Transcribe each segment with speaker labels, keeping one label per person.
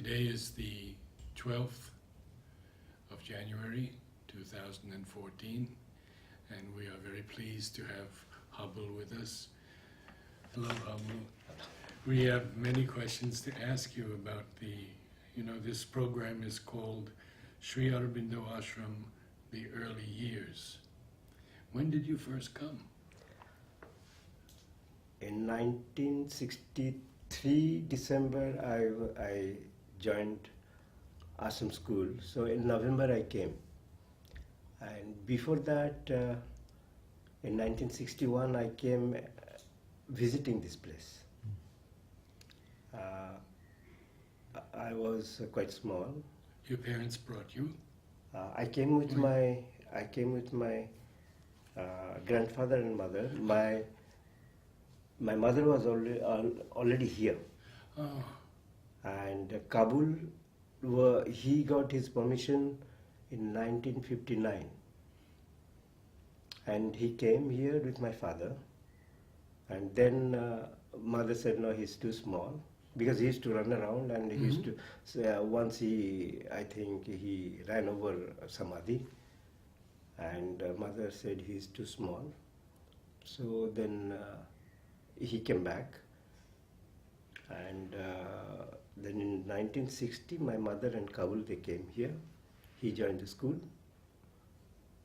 Speaker 1: Today is the 12th of January 2014, and we are very pleased to have Habul with us. Hello, Habul. We have many questions to ask you about this program is called Sri Aurobindo Ashram, the early years. When did you first come?
Speaker 2: In 1963 December, I joined Ashram school. So in November I came. And before that, in 1961, I came visiting this place. I was quite small.
Speaker 1: Your parents brought you?
Speaker 2: I came with my grandfather and mother. My mother was already here.
Speaker 1: Oh.
Speaker 2: And Kabul, he got his permission in 1959. And he came here with my father. And then mother said, no, he's too small. Because he used to run around and he used to, once I think he ran over Samadhi. And mother said he's too small. So then he came back. And then in 1960, my mother and Kabul, they came here. He joined the school.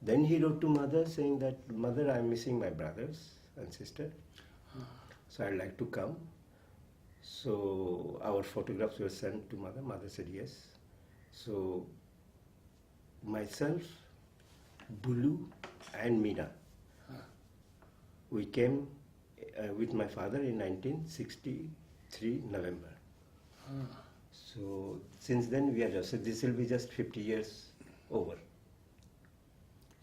Speaker 2: Then he wrote to mother saying that, Mother, I'm missing my brothers and sister. So I'd like to come. So our photographs were sent to mother. Mother said yes. So myself, Bulu and Meena, we came with my father in 1963 November. So since then we are just, so this will be just 50 years over.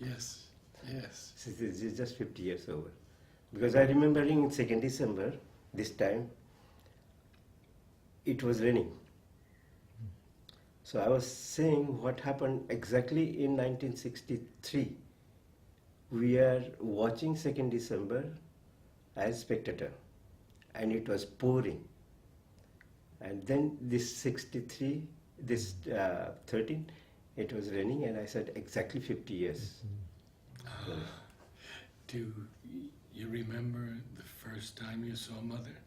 Speaker 1: Yes, yes.
Speaker 2: So this is just 50 years over. Because I remember in 2nd December, this time, it was raining. So I was saying what happened exactly in 1963. We are watching 2nd December as spectator, and it was pouring. And then this 63, this 13, it was raining, and I said exactly 50 years.
Speaker 1: Do you remember the first time you saw Mother?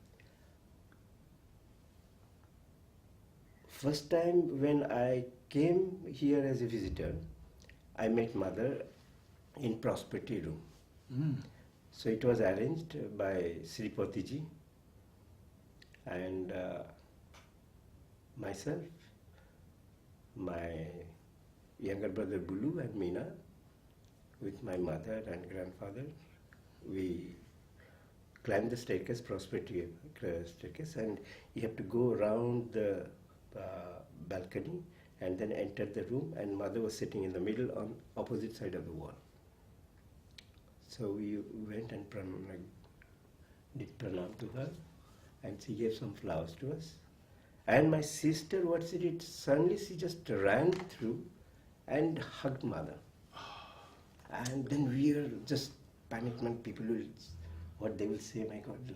Speaker 2: First time when I came here as a visitor, I met Mother in prosperity room. So it was arranged by Sripati ji and myself, my younger brother Bulu and Meena, with my mother and grandfather. We climbed the staircase, prosperity staircase, and you have to go around the balcony and then enter the room, and mother was sitting in the middle on opposite side of the wall. So we went and did pranam to her, and she gave some flowers to us. And my sister, what she did, suddenly she just ran through and hugged mother. And then we were just panicked, man, people will, what they will say, my God.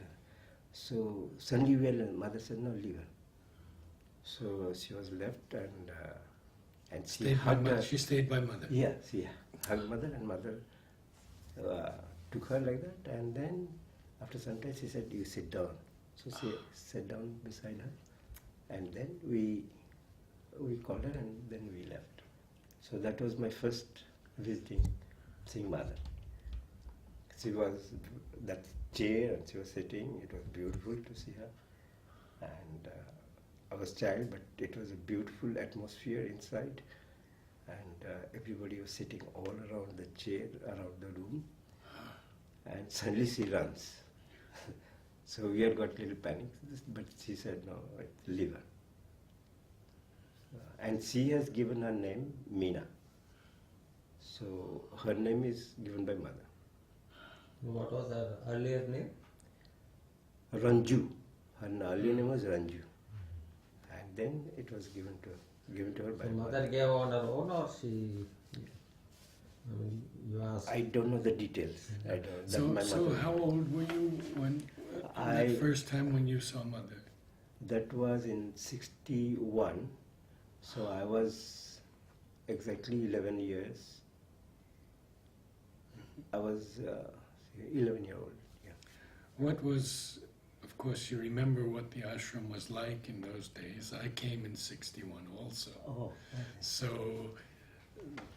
Speaker 2: So suddenly mother said, no, leave her. So she was left, and she hugged her.
Speaker 1: She stayed by mother.
Speaker 2: Yeah, she hugged mother, and mother took her like that. And then after some time she said, you sit down. So she sat down beside her, and then we called her, and then we left. So that was my first seeing mother. She was that chair, and she was sitting. It was beautiful to see her, and I was child, but it was a beautiful atmosphere inside, and everybody was sitting all around the chair, around the room, and suddenly she runs. So we had got a little panic, but she said, no, leave her. And she has given her name Meena. So her name is given by mother.
Speaker 3: What was her earlier name?
Speaker 2: Ranju. Her earlier name was Ranju. And then it was given to her by
Speaker 3: mother. Gave on her own, or she? You asked.
Speaker 2: I don't know the details. I don't.
Speaker 1: So how old were you when the first time when you saw mother?
Speaker 2: That was in 61. So I was exactly 11 years. I was 11-year-old. Yeah.
Speaker 1: What was, of course, you remember what the ashram was like in those days. I came in 61 also.
Speaker 2: Oh.
Speaker 1: So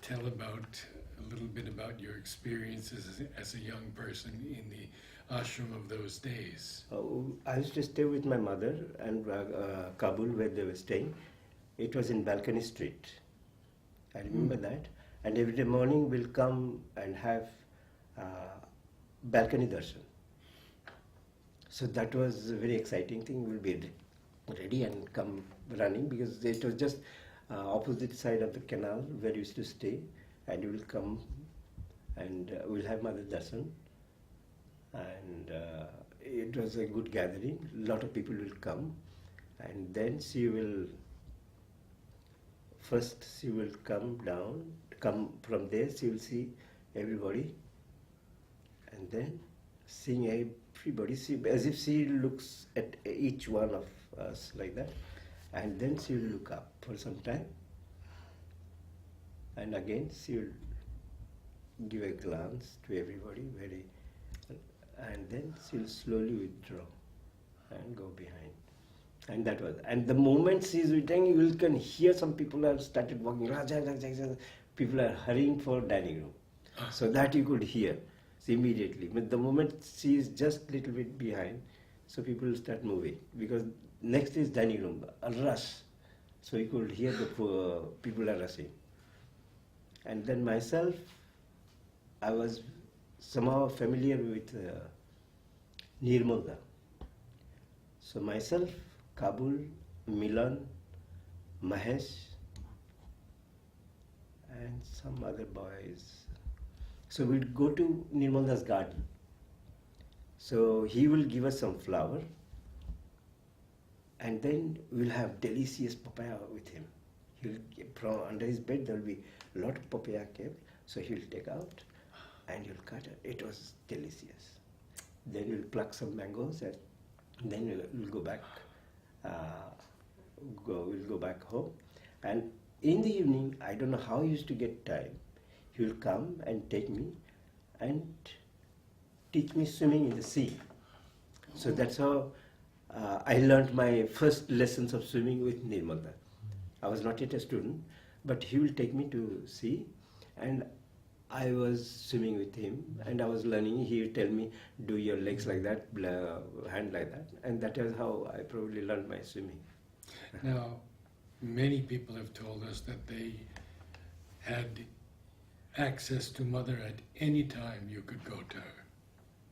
Speaker 1: tell about a little bit about your experiences as a young person in the ashram of those days.
Speaker 2: I used to stay with my mother and Kabul, where they were staying. It was in Balcony Street. I remember that. And every morning we'll come and have balcony darshan. So that was a very exciting thing. We'll be ready and come running, because it was just opposite side of the canal where we used to stay, and we will come and we'll have Mother Darshan. And it was a good gathering. A lot of people will come, and then she will come down, come from there, she will see everybody, and then seeing everybody, as if she looks at each one of us like that, and then she will look up for some time, and again she will give a glance to everybody, and then she will slowly withdraw and go behind. And that was, and the moment she is withdrawing, you can hear some people have started walking. People are hurrying for dining room, so that you could hear immediately. But the moment she is just little bit behind, so people will start moving, because next is dining room, a rush. So you could hear the people are rushing. And then myself, I was somehow familiar with Nirmalda. So myself, Kabul, Milan, Mahesh, and some other boys. So we'd go to Nirmalda's garden. So he will give us some flower, and then we'll have delicious papaya with him. From under his bed there will be a lot of papaya kept, so he'll take out and he'll cut it. It was delicious. Then we'll pluck some mangoes, and then we'll go back. We'll go back home, and in the evening, I don't know how he used to get time. He will come and take me and teach me swimming in the sea. So that's how I learned my first lessons of swimming with Nirmalda. I was not yet a student, but he will take me to sea, and I was swimming with him, and I was learning. He would tell me, do your legs like that, hand like that, and that is how I probably learned my swimming.
Speaker 1: Now, many people have told us that they had access to Mother at any time you could go to her.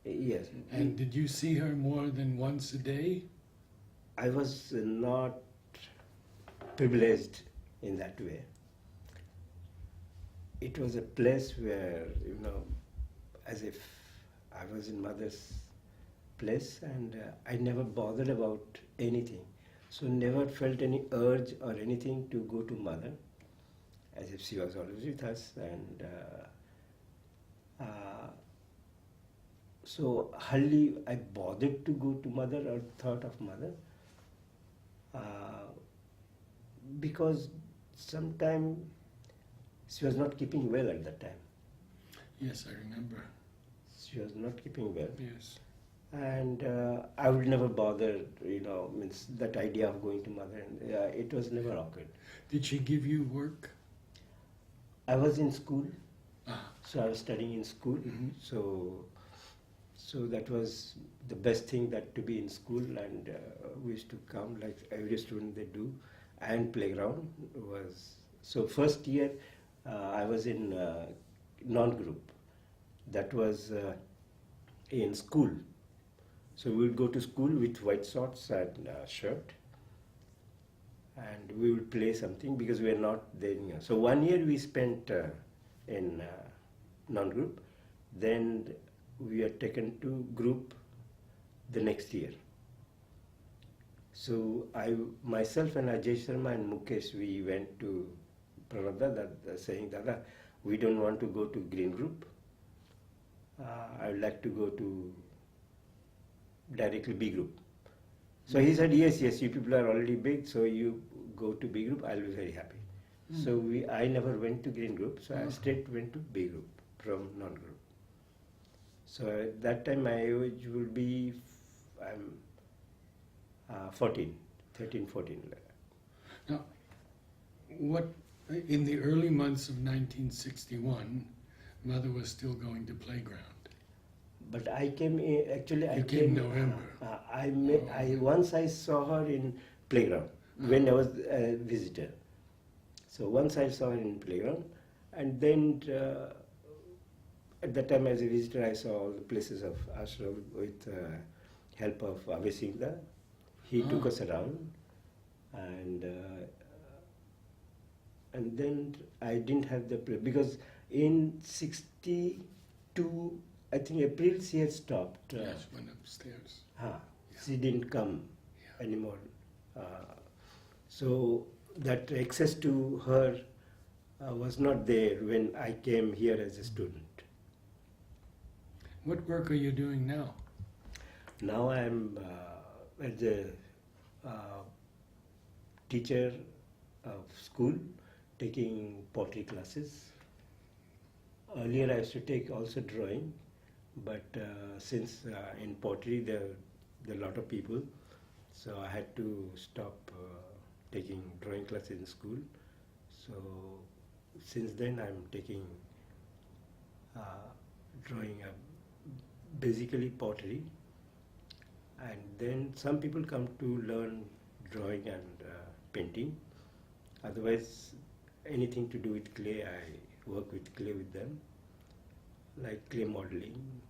Speaker 2: Yes.
Speaker 1: And did you see her more than once a day?
Speaker 2: I was not privileged in that way. It was a place where, as if I was in Mother's place, and I never bothered about anything. So never felt any urge or anything to go to Mother, as if she was always with us. And so hardly I bothered to go to Mother or thought of Mother, because sometime she was not keeping well at that time.
Speaker 1: Yes, I remember.
Speaker 2: She was not keeping well.
Speaker 1: Yes.
Speaker 2: And I would never bother, means that idea of going to Mother, and it was never occurred.
Speaker 1: Did she give you work?
Speaker 2: I was in school,
Speaker 1: Ah.
Speaker 2: so I was studying in school. So that was the best thing, that to be in school, and we used to come like every student they do, and playground was. So first year I was in non-group. That was in school. So we would go to school with white shorts and shirt, and we would play something, because we were not there. So 1 year we spent in non-group. Then we are taken to group the next year. So myself and Ajay Sharma and Mukesh, we went to Pranabda, saying, Dada, we don't want to go to green group. I would like to go to directly B group. So he said, yes, you people are already big, so you go to B group, I'll be very happy. So I never went to green group, so I straight went to B group from non-group. So at that time my age will be 14, 13, 14.
Speaker 1: Now, what in the early months of 1961, Mother was still going to playground.
Speaker 2: But I came in, actually I
Speaker 1: You came in November.
Speaker 2: Once I saw her in playground when I was a visitor. So once I saw her in playground, and then at that time as a visitor I saw all the places of ashram with help of Abhijit. He took us around, and then I didn't have the because in 62, I think April she had stopped.
Speaker 1: Yes, went upstairs.
Speaker 2: She didn't come anymore. So that access to her was not there when I came here as a student.
Speaker 1: What work are you doing now?
Speaker 2: Now I am as a teacher of school, taking pottery classes. Earlier I used to take also drawing, but since in pottery there are a lot of people, so I had to stop taking drawing classes in school. So since then I'm taking drawing, basically pottery, and then some people come to learn drawing and painting. Otherwise, anything to do with clay, I work with clay with them, like clay modeling,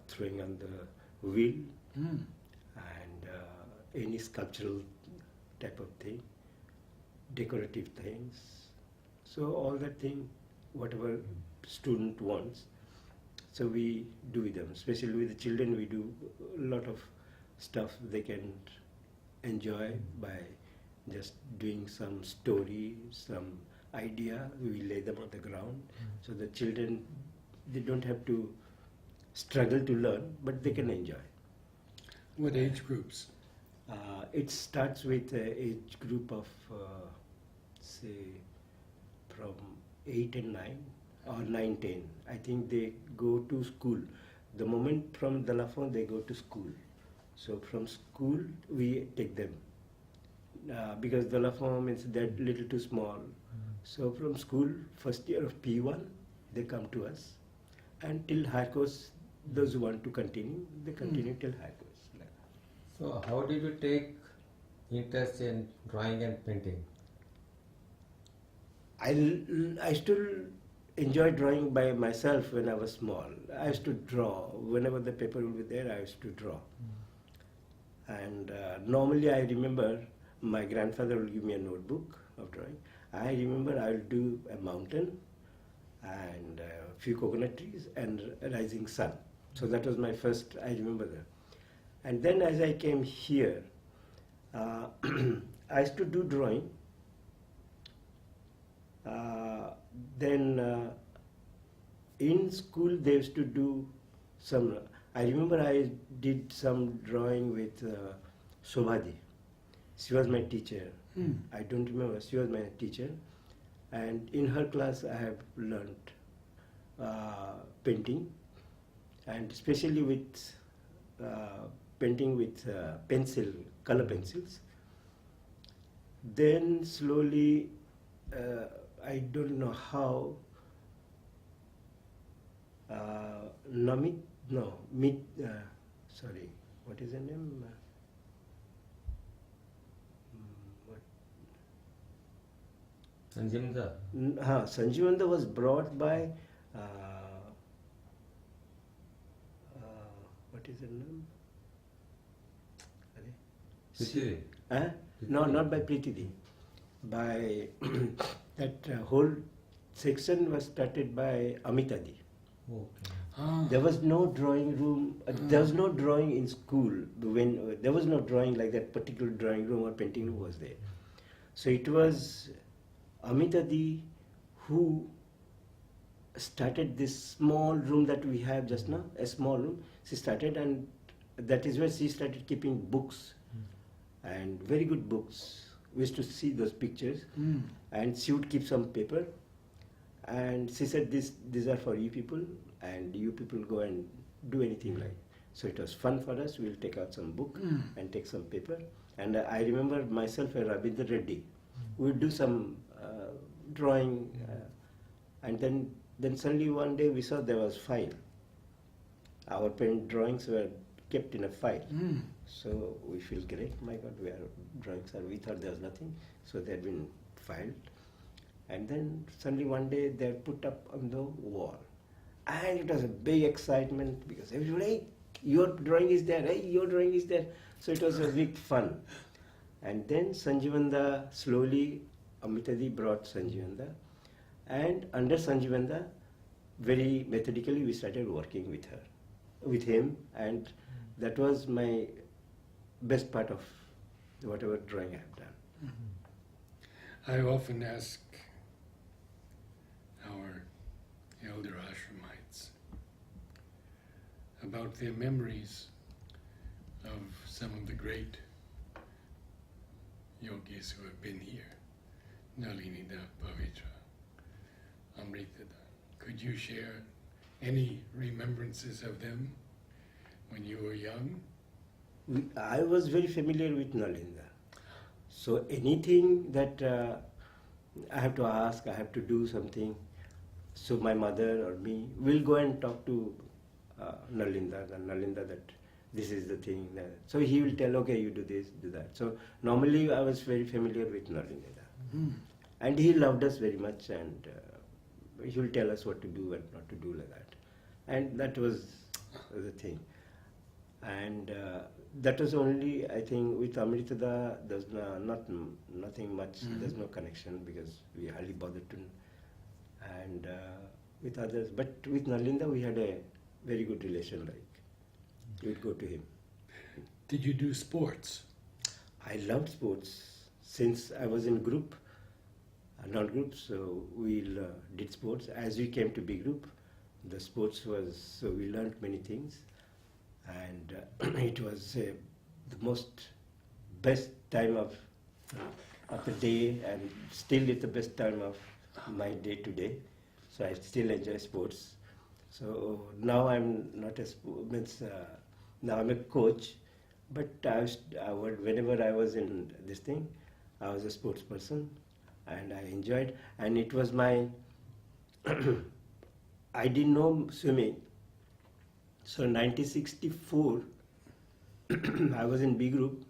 Speaker 2: throwing on the wheel, and any sculptural type of thing, decorative things. So all that thing, whatever student wants, so we do with them. Especially with the children, we do a lot of stuff they can enjoy by just doing some story, some idea. We lay them on the ground, so the children, they don't have to struggle to learn, but they can enjoy.
Speaker 1: What age groups?
Speaker 2: It starts with an age group of, say, from 8 and 9 or 9, 10. I think they go to school. The moment from Dalafon, they go to school. So from school, we take them. Because Dalafon means they're little too small. So from school, first year of P1, they come to us. And till higher course, those who want to continue, they continue till higher course.
Speaker 3: So how did you take interest in drawing and painting?
Speaker 2: I still enjoy drawing by myself when I was small. I used to draw. Whenever the paper would be there, I used to draw. And normally I remember my grandfather will give me a notebook of drawing. I remember I will do a mountain and a few coconut trees and a rising sun. So that was my first, I remember that. And then as I came here, I used to do drawing. Then in school they used to do some, I remember I did some drawing with Shobhadi. She was my teacher. I don't remember, she was my teacher. And in her class I have learnt painting, and especially with painting with pencil, color pencils. Then slowly, I don't know how, sorry, what is her name?
Speaker 3: Sanjimda?
Speaker 2: Sanjivanda was brought by, what is her name?
Speaker 3: Prithvi?
Speaker 2: No, not by Prithvi. By that whole section was started by Amitadi.
Speaker 3: Okay.
Speaker 2: There was no drawing room. There was no drawing in school. When there was no drawing like that particular drawing room or painting room was there. So it was Amitadi who started this small room that we have just now, a small room. She started, and that is where she started keeping books and very good books. We used to see those pictures, and she would keep some paper, and she said, these are for you people, and you people go and do anything like. So it was fun for us. We'll take out some book and take some paper. And I remember myself and Rabindra Reddy, we'd do some drawing, and then suddenly one day we saw there was file. Our pen drawings were kept in a file. So we feel great, my God, where drawings are. We thought there was nothing, so they had been filed. And then suddenly one day they are put up on the wall. And it was a big excitement because everybody, hey, your drawing is there, hey, your drawing is there. So it was a big fun. And then Sanjivanda, slowly, Amitadi brought Sanjivanda. And under Sanjivanda, very methodically, we started working with him. And that was my best part of whatever drawing I have done.
Speaker 1: I often ask our elder ashramites about their memories of some of the great yogis who have been here. Nalinida, Pavitra, Amritada. Could you share any remembrances of them when you were young?
Speaker 2: I was very familiar with Nalinda. So anything that I have to ask, I have to do something, so my mother or me will go and talk to Nalinda that this is the thing. So he will tell, okay, you do this, do that. So normally I was very familiar with Nalinda. And he loved us very much, and he will tell us what to do and not to do like that. And that was the thing. And that was only, I think, with Amritada, there's nothing much, there's no connection because we hardly bothered to. And with others, but with Nalinda, we had a very good relation, like, we would go to him.
Speaker 1: Did you do sports?
Speaker 2: I loved sports. Since I was in group, non-group, so we did sports. As we came to B group, the sports was, so we learned many things. And it was the most best time of the day, and still it's the best time of my day to day. So I still enjoy sports. So now I'm not now I'm a coach, but whenever I was in this thing, I was a sports person, and I enjoyed. And it was my I didn't know swimming. So in 1964, I was in B group.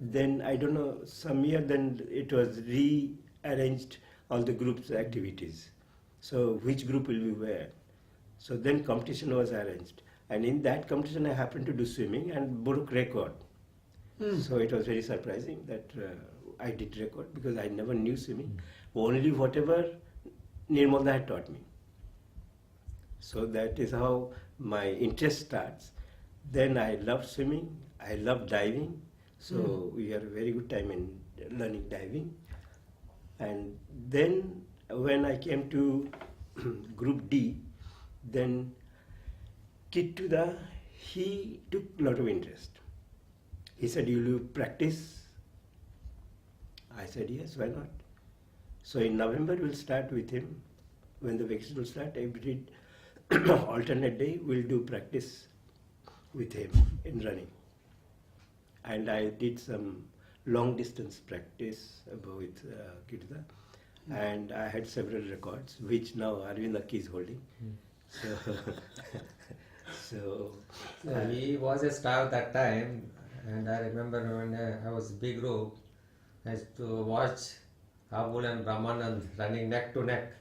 Speaker 2: Then I don't know, some year then it was rearranged all the groups' activities. So which group will be where? So then competition was arranged. And in that competition I happened to do swimming and broke record. So it was very surprising that I did record because I never knew swimming. Only whatever Nirmala had taught me. So that is how my interest starts. Then I loved swimming, I loved diving. So we had a very good time in learning diving. And then when I came to group D, then Kittuda, he took a lot of interest. He said, "Will you practice?" I said, "Yes, why not?" So in November we'll start with him. When the vacation will start, every alternate day we'll do practice with him in running. And I did some long distance practice with Kittuda. And I had several records, which now Arvind Akki is holding. So
Speaker 3: he was a star that time, and I remember when I was big group, I used to watch Habul and Brahmanand running neck to neck.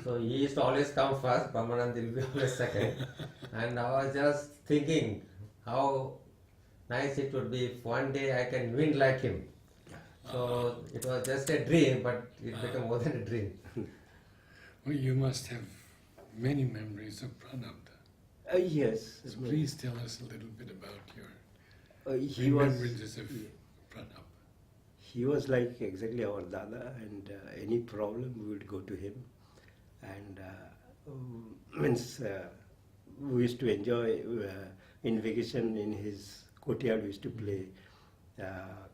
Speaker 3: So he used to always come first, Brahmanand will be always second. And I was just thinking how nice it would be if one day I can win like him. So it was just a dream, but it became more than a dream.
Speaker 1: Well, you must have many memories of Pranam.
Speaker 2: Yes.
Speaker 1: So please tell us a little bit about your
Speaker 2: He was
Speaker 1: remembrances of Pranam.
Speaker 2: He was like exactly our Dada, and any problem we would go to him. And we used to enjoy in vacation in his courtyard. We used to play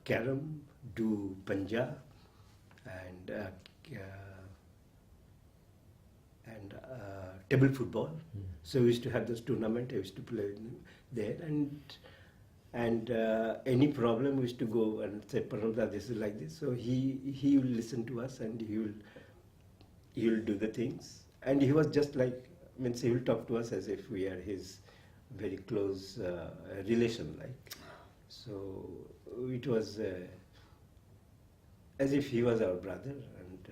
Speaker 2: carom, do panja, and table football. So we used to have those tournaments. I used to play there, and any problem we used to go and say, Paramda, this is like this. So he will listen to us, and he will do the things. And he was just like, means he will talk to us as if we are his very close relation, like. So it was as if he was our brother, and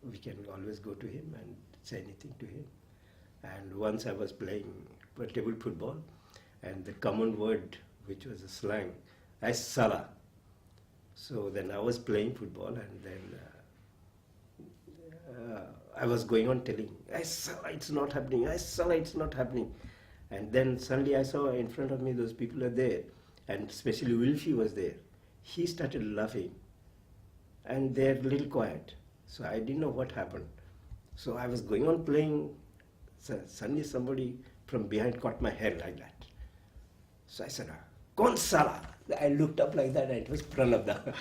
Speaker 2: we can always go to him and say anything to him. And once I was playing table football, and the common word, which was a slang, I sala. So then I was playing football, and then I was going on telling, I sala, it's not happening, I sala, it's not happening. And then suddenly I saw in front of me those people are there, and especially Wilfie was there. He started laughing, and they're a little quiet. So I didn't know what happened. So I was going on playing. So suddenly somebody from behind caught my hair like that. So I said, Kaun sala? I looked up like that, and it was Pranabda.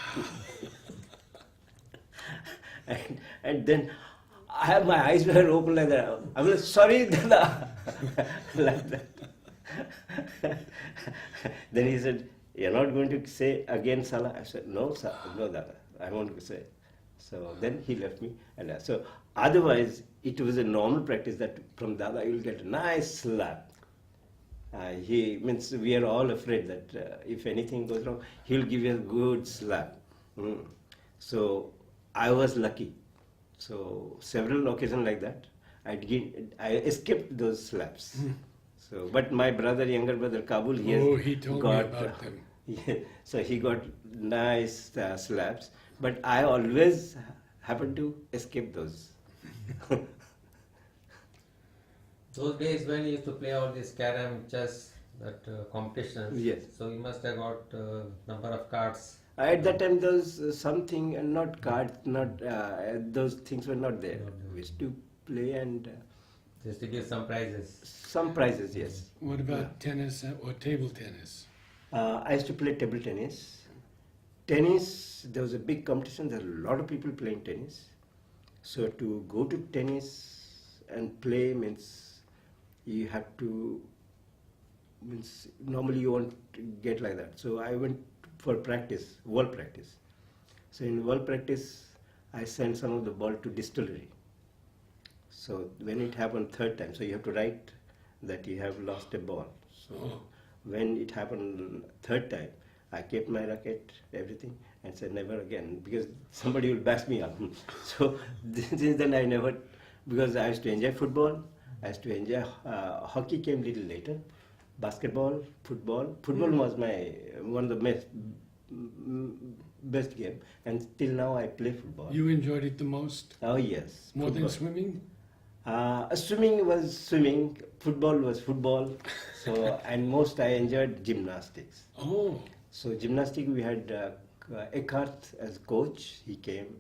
Speaker 2: and then my eyes were open like that. I was sorry, Dada. Like that. Then he said, you're not going to say again Salah? I said, no, sir, no, Dada, I want to say. So then he left me. And so otherwise, it was a normal practice that from Dada you will get a nice slap. He means we are all afraid that if anything goes wrong, he'll give you a good slap. So I was lucky. So several occasions like that, I escaped those slaps. So, but my brother, younger brother Kabul,
Speaker 1: he told me about them.
Speaker 2: Yeah, so he got nice slaps, but I always happened to escape those.
Speaker 3: Those days when you used to play all these carom, chess, that competitions.
Speaker 2: Yes.
Speaker 3: So you must have got number of cards.
Speaker 2: At that time, those something, not cards, not those things were not there. We used to play and
Speaker 3: Just to give some prizes.
Speaker 2: some prizes, yes.
Speaker 1: What about tennis or table tennis?
Speaker 2: I used to play table tennis. Tennis, there was a big competition. There were a lot of people playing tennis. So to go to tennis and play means you have to, means normally you won't get like that. So I went for practice, world practice. So in world practice, I sent some of the ball to distillery. So when it happened third time, so you have to write that you have lost a ball. So when it happened third time, I kept my racket, everything, and said never again, because somebody will bash me up. So since then I never, because I used to enjoy football, I used to enjoy, hockey came little later, basketball, football. Football was my, one of the best game, and till now I play football.
Speaker 1: You enjoyed it the most?
Speaker 2: Oh yes.
Speaker 1: More
Speaker 2: football.
Speaker 1: than swimming?
Speaker 2: Swimming was swimming, football was football, so and most I enjoyed gymnastics.
Speaker 1: Oh,
Speaker 2: So gymnastics we had Eckhart as coach. He came.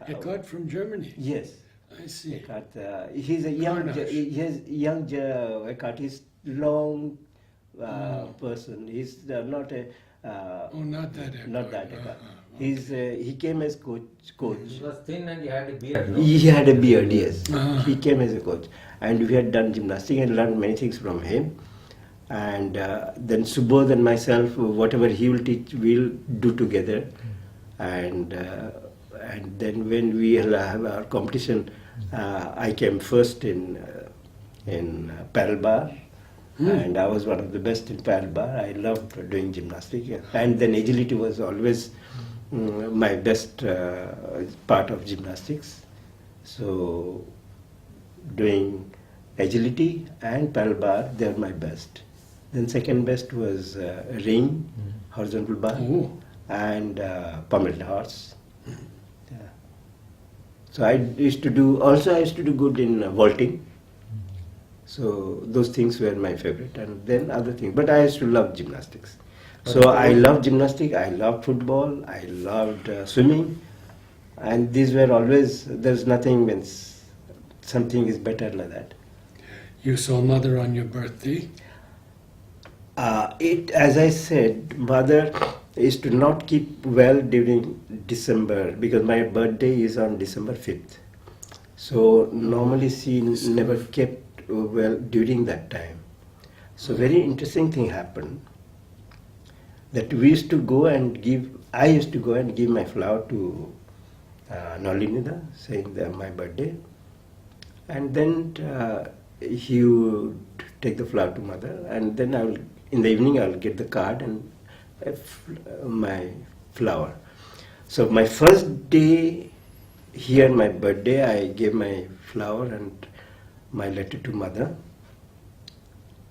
Speaker 1: Eckhart from Germany?
Speaker 2: Yes,
Speaker 1: I see.
Speaker 2: Eckhart. He's a young.
Speaker 1: Carnage.
Speaker 2: He's young. Eckhart. He's long person. He's not a.
Speaker 1: Oh, not that Eckhart.
Speaker 2: Not that Eckhart.
Speaker 1: Okay.
Speaker 2: He came as coach.
Speaker 3: He was thin and he had a beard. No?
Speaker 2: He had a beard, yes.
Speaker 1: Ah.
Speaker 2: He came as a coach. And we had done gymnastics and learned many things from him. And then Subodh and myself, whatever he will teach, we'll do together. And then when we have our competition, I came first in paddle bar. And I was one of the best in paddle bar. I loved doing gymnastics. And then agility was always my best part of gymnastics. So doing agility and paddle bar, they're my best. Then second best was ring, horizontal bar,
Speaker 1: Oh.
Speaker 2: and pommel horse. Yeah. So I used to do good in vaulting. So those things were my favorite, and then other things. But I used to love gymnastics. So I loved gymnastics, I loved football, I loved swimming, and these were always, there's nothing means something is better like that.
Speaker 1: You saw Mother on your birthday?
Speaker 2: As I said, Mother, is to not keep well during December, because my birthday is on December 5th. So normally she never kept well during that time. So very interesting thing happened, that we used to go and give, I used to go and give my flower to Nalinida, saying that my birthday. And then he would take the flower to mother, and then I will, in the evening, I will get the card and my flower. So my first day here, my birthday, I gave my flower and my letter to mother.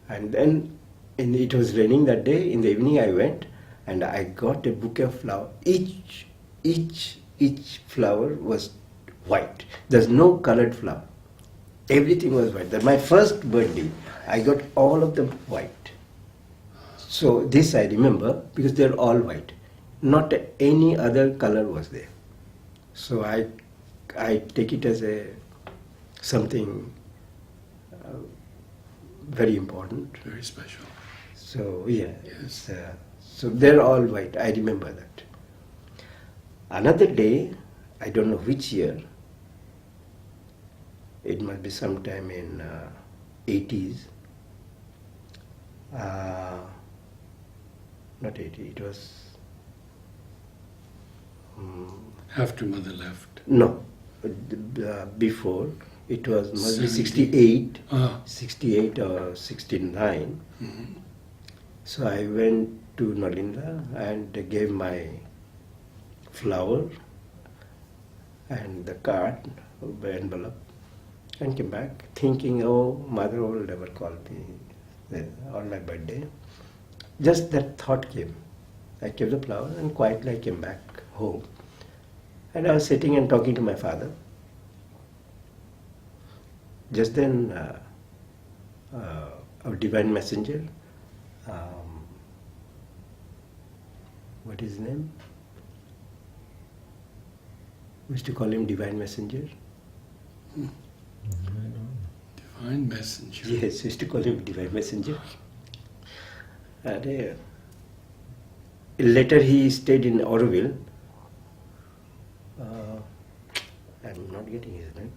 Speaker 2: And then it was raining that day. In the evening, I went and I got a bouquet of flower. Each flower was white. There's no colored flower. Everything was white. That my first birthday, I got all of them white. So this I remember because they're all white. Not any other color was there. So I take it as a something very important.
Speaker 1: Very special.
Speaker 2: So yeah,
Speaker 1: Yes.
Speaker 2: so they're all white. I remember that. Another day, I don't know which year. It must be sometime in 80s. Not 80. It was
Speaker 1: After mother left.
Speaker 2: no. Before it was must be
Speaker 1: 70.
Speaker 2: 68.
Speaker 1: Ah.
Speaker 2: 68 or 69.
Speaker 1: Mhm.
Speaker 2: So I went to Nalinda and gave my flower and the card, the envelope, and came back thinking, oh, mother will never call me on my birthday. Just that thought came. I gave the flower and quietly I came back home. And I was sitting and talking to my father. Just then, our divine messenger, what is his name? We used to call him divine messenger.
Speaker 1: Divine messenger.
Speaker 2: Yes, we used to call him divine messenger. And, later he stayed in Auroville. I'm not getting his name.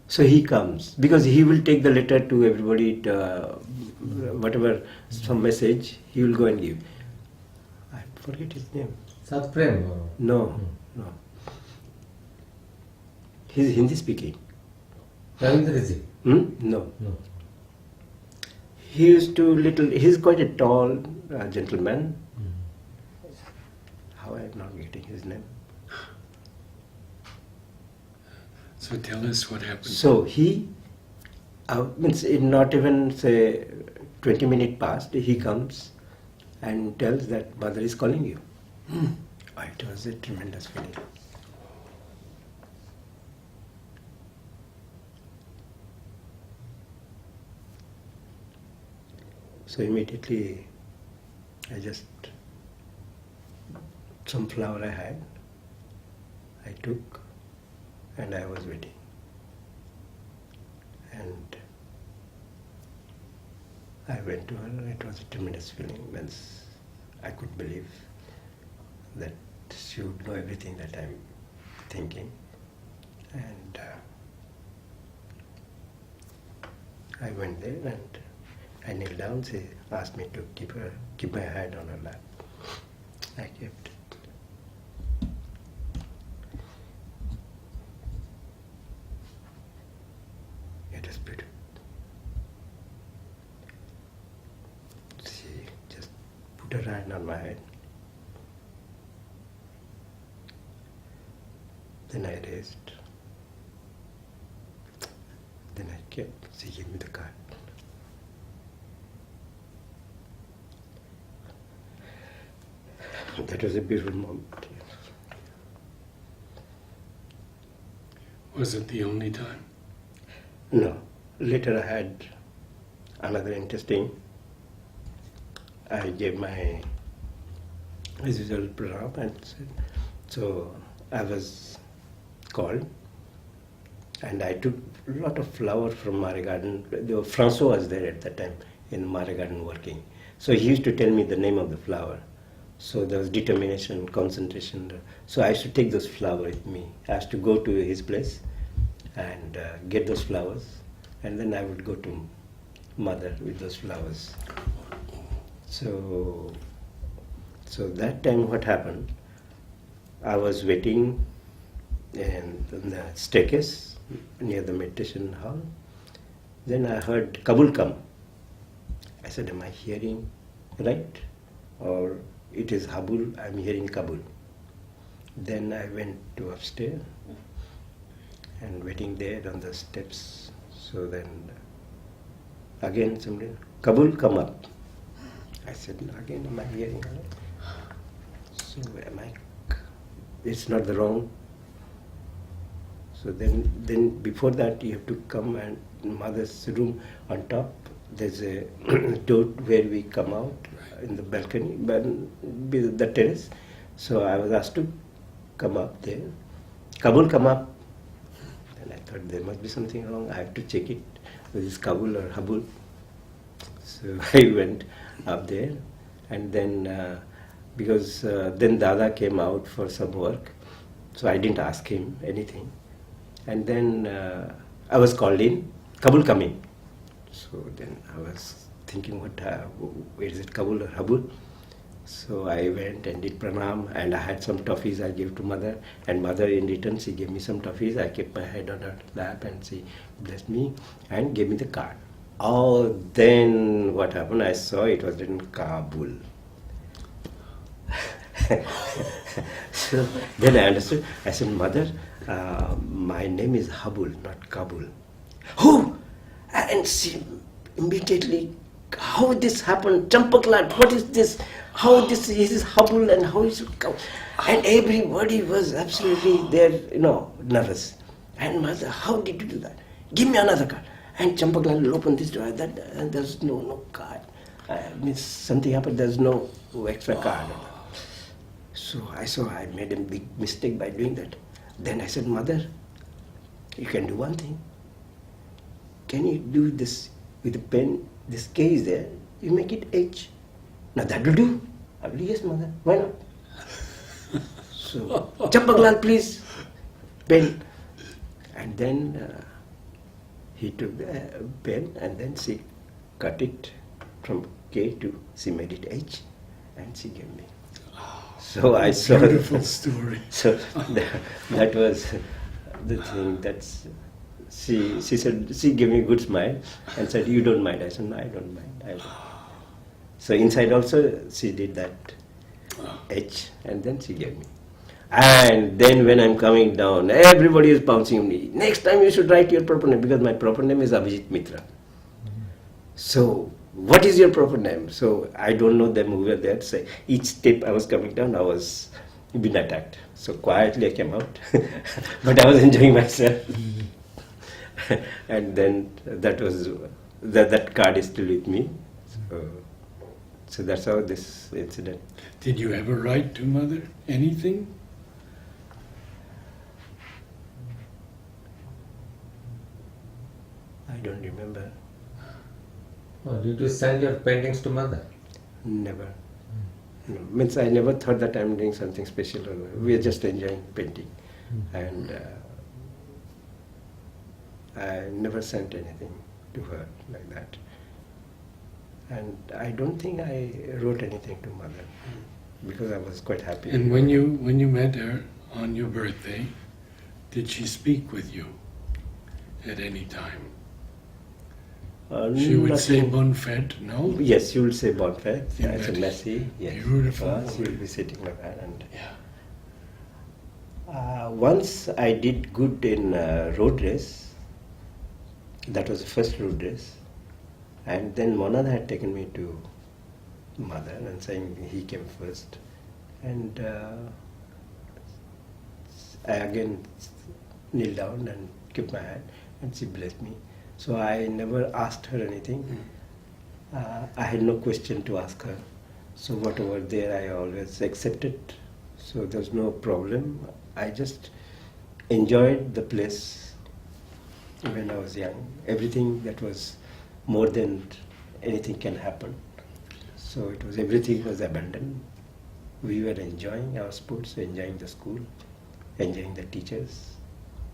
Speaker 2: So he comes because he will take the letter to everybody, whatever some message he will go and give. I forget his name.
Speaker 3: Satprem.
Speaker 2: No. He's Hindi speaking.
Speaker 3: Ravindra-ji.
Speaker 2: No.
Speaker 3: No.
Speaker 2: He used to he's quite a tall gentleman. How I'm not getting his name.
Speaker 1: So tell us what happened.
Speaker 2: So he, means in not even say 20 minutes past, he comes and tells that mother is calling you. It was a tremendous feeling. So immediately I just, some flower I had, I took and I was waiting. And I went to her and it was a tremendous feeling. Means I could believe that she would know everything that I'm thinking. And I went there and I knelt down. She asked me to keep my hand on her lap. I kept it. It was beautiful. She just put her hand on my head. Then I raised. Then I kept. She gave me the card. That was a beautiful moment.
Speaker 1: Was it the only time?
Speaker 2: No. Later I had another interesting. I gave my as usual pranam and so I was called and I took a lot of flower from Mare Garden. Francois was there at that time in Mare Garden working. So he used to tell me the name of the flower. So there was determination, concentration. So I used to take those flowers with me. I used to go to his place and get those flowers, and then I would go to mother with those flowers. So that time what happened, I was waiting in the staircase near the meditation hall. Then I heard Kabul come. I said, am I hearing right? Or it is Habul, I'm hearing Kabul. Then I went to upstairs and waiting there on the steps. So then again somebody, Kabul, come up. I said, again, am I hearing right? So am I, it's not the wrong. So then before that you have to come, and mother's room on top, there's a door where we come out in the balcony, but the terrace. So I was asked to come up there. Kabul, come up. And I thought there must be something wrong. I have to check it. Whether it's Kabul or Habul. So I went up there, and then because then Dada came out for some work, so I didn't ask him anything. And then I was called in, Kabul coming. So then I was thinking, is it Kabul or Habul? So I went and did pranam, and I had some toffees I gave to mother, and mother in return she gave me some toffees. I kept my head on her lap and she blessed me and gave me the card. Oh, then what happened? I saw it was written Kabul. So then I understood. I said, Mother, my name is Habul, not Kabul. Who? And she immediately, how this happened? Champaklat, what is this? How this is Habul and how is it Kabul? And everybody was absolutely there, nervous. And Mother, how did you do that? Give me another card. And Champaklat will open this door, and there's no card. Means something happened, there's no extra card. So I saw I made a big mistake by doing that. Then I said, Mother, you can do one thing. Can you do this with a pen? This K is there. You make it H. Now that will do. I will, yes, Mother. Why not? So, Champaglal, please. Pen. And then he took the pen, and then she cut it from K to, she made it H, and she gave me. So I saw.
Speaker 1: Beautiful story.
Speaker 2: So that was the thing. She said, she gave me a good smile and said, you don't mind. I said, no, I don't mind. So inside also she did that H, and then she gave me. And then when I'm coming down, everybody is pouncing me. Next time you should write your proper name, because my proper name is Abhijit Mitra. So what is your proper name? So I don't know them who were there. So each step I was coming down, I was being attacked. So quietly I came out, but I was enjoying myself. And then that card is still with me. So that's how this incident.
Speaker 1: Did you ever write to Mother anything?
Speaker 2: I don't remember.
Speaker 3: Oh, did you send your paintings to mother?
Speaker 2: Never. No. Means I never thought that I'm doing something special. We are just enjoying painting. And I never sent anything to her like that. And I don't think I wrote anything to mother, because I was quite happy.
Speaker 1: And when you met her on your birthday, did she speak with you at any time? She would say bonne fête, no?
Speaker 2: Yes, she would say bonne fête.
Speaker 1: Yeah,
Speaker 2: It's a
Speaker 1: that is
Speaker 2: messy. Yes.
Speaker 1: beautiful.
Speaker 2: She would be sitting like that. And
Speaker 1: Yeah.
Speaker 2: once I did good in road race. That was the first road race. And then Monad had taken me to mother and saying he came first. And I again kneeled down and kept my hand, and she blessed me. So I never asked her anything. I had no question to ask her. So whatever there, I always accepted. So there was no problem. I just enjoyed the place when I was young. Everything that was more than anything can happen. So it was everything was abandoned. We were enjoying our sports, enjoying the school, enjoying the teachers,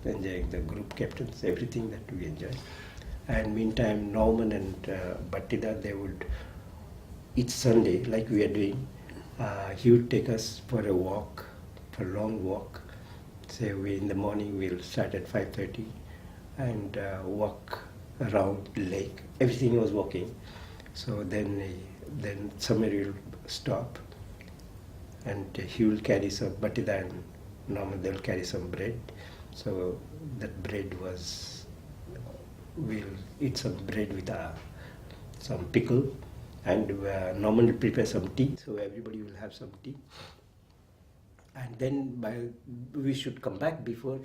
Speaker 2: enjoying the group captains, everything that we enjoyed. And meantime, Norman and Battida, they would, each Sunday, like we are doing, he would take us for a walk, for a long walk. Say we in the morning we'll start at 5:30 and walk around the lake. Everything was walking. So then somewhere we'll stop, and he will carry some Battida and Norman, they'll carry some bread. So that bread was, we'll eat some bread with some pickle, and Norman will prepare some tea, so everybody will have some tea. And then we should come back before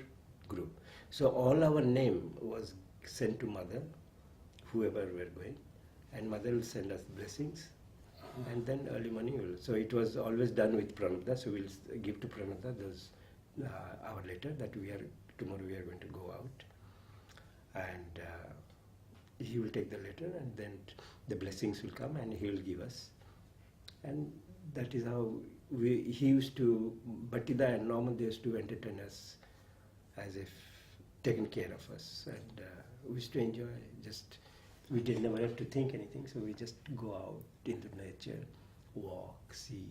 Speaker 2: group. So all our name was sent to mother, whoever were going, and mother will send us blessings. And then early morning, so it was always done with Pranada. So we'll give to Pranada those our letter that tomorrow we are going to go out, and he will take the letter, and then the blessings will come, and he will give us. And that is how he used to, Battida and Norman, they used to entertain us as if taking care of us, and we used to enjoy. Just we did never have to think anything, so we just go out into nature, walk, see,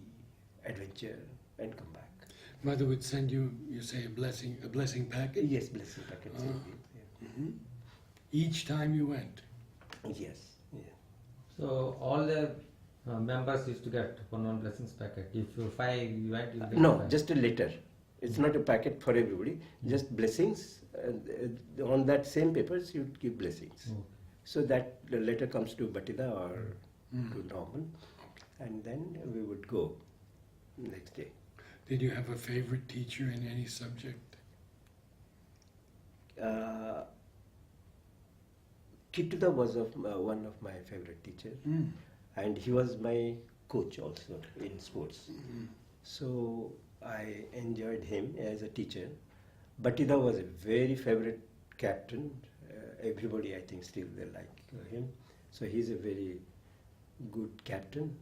Speaker 2: adventure, and come back.
Speaker 1: Mother would send you say a blessing packet?
Speaker 2: Yes, blessing packets. Yeah.
Speaker 1: Mm-hmm. Each time you went?
Speaker 2: Yes. Yeah.
Speaker 3: So all the members used to get one blessings packet. If you you went, you get
Speaker 2: No,
Speaker 3: five.
Speaker 2: just a letter. It's not a packet for everybody. Just blessings. On that same papers, you give blessings.
Speaker 3: Okay.
Speaker 2: So that the letter comes to Battida or to Norman, and then we would go next day.
Speaker 1: Did you have a favorite teacher in any subject?
Speaker 2: Kittuda was one of my favorite teachers, and he was my coach also in sports. So I enjoyed him as a teacher. Battida was a very favorite captain. Everybody, I think, still they like him. So he's a very good captain,